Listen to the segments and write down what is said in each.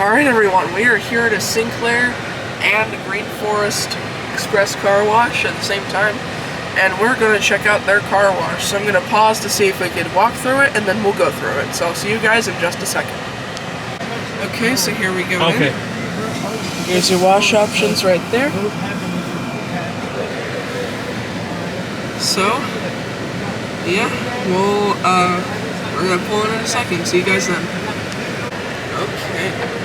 Alright everyone, we are here at a Sinclair and Green Forest Express car wash at the same time, and we're going to check out their car wash. So I'm going to pause to see if we can walk through it, and then we'll go through it. So I'll see you guys in just a second. Okay, so here we go. Okay. Here's your wash options right there. So, yeah, we're going to pull in a second. See you guys then. Okay.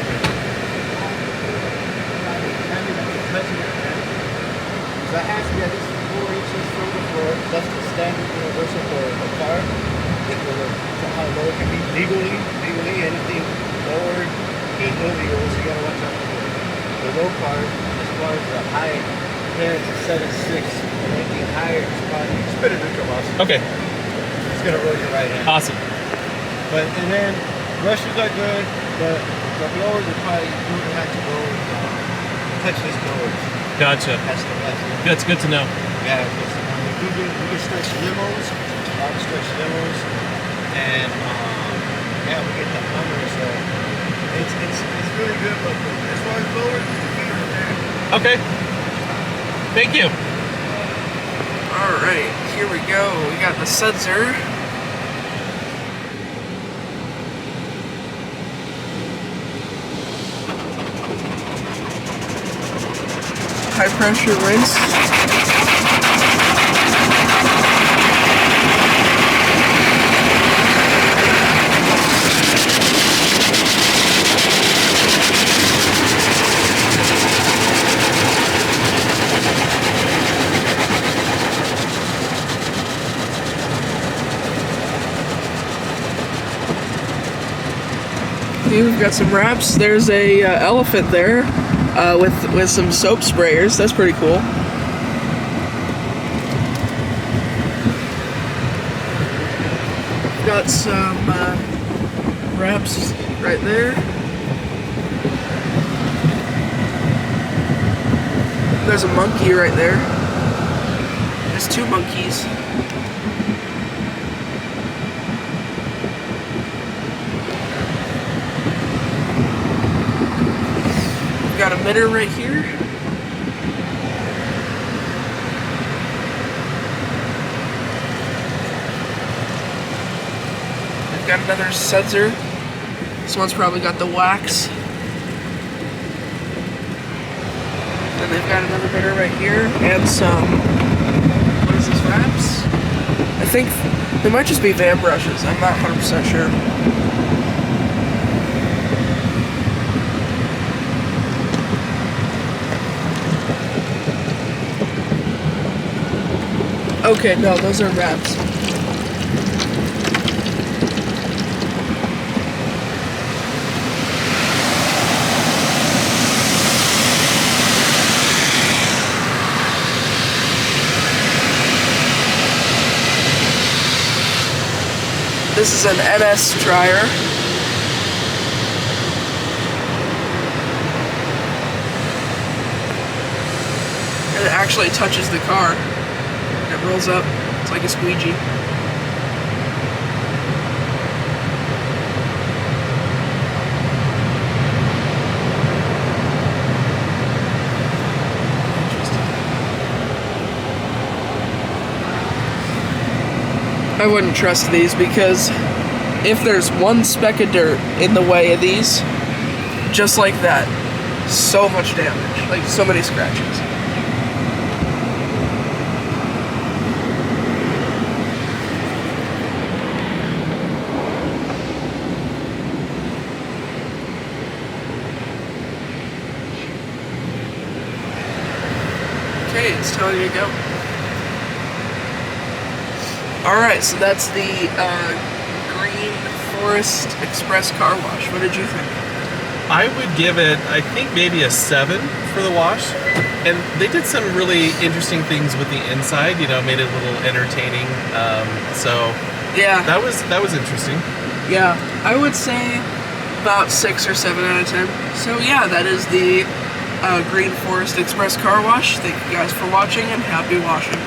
That has to be at least 4 inches from the floor. That's the standard universal for a car. How low it can be legally, anything lower, illegal, so you gotta watch out for it. The low part, as far as the height, compared to 7'6", and anything higher is probably spit a neutral muscle. Okay. It's gonna roll your right hand. Awesome. And then brushes are good, but the blowers are probably you would have to go touchless blowers. Gotcha. That's good to know. Yeah, we can stretch limos, a lot of stretch limos, and yeah, we get the Hummer, so it's really good. But as far as blowers, it's the key right there. Okay. Thank you. All right, here we go. We got the Sudzer. High pressure rinse. Okay, we've got some wraps. There's a elephant there. With some soap sprayers. That's pretty cool. Got some wraps right there. There's a monkey right there. There's two monkeys. Got a mitter right here. They've got another Sudzer. This one's probably got the wax. Then they've got another mitter right here and some, what is this, wraps? I think they might just be van brushes. I'm not 100% sure. Okay, no, those are wraps. This is an NS dryer. And it actually touches the car. It rolls up. It's like a squeegee. I wouldn't trust these because if there's one speck of dirt in the way of these, just like that, so much damage, like so many scratches. Okay, it's telling you to go. Alright, so that's the Green Forest Express car wash. What did you think? I would give it, I think, maybe a 7 for the wash. And they did some really interesting things with the inside, you know, made it a little entertaining. So yeah, that was interesting. Yeah, I would say about 6 or 7 out of 10. So yeah, that is the Green Forest Express car wash. Thank you guys for watching and happy washing.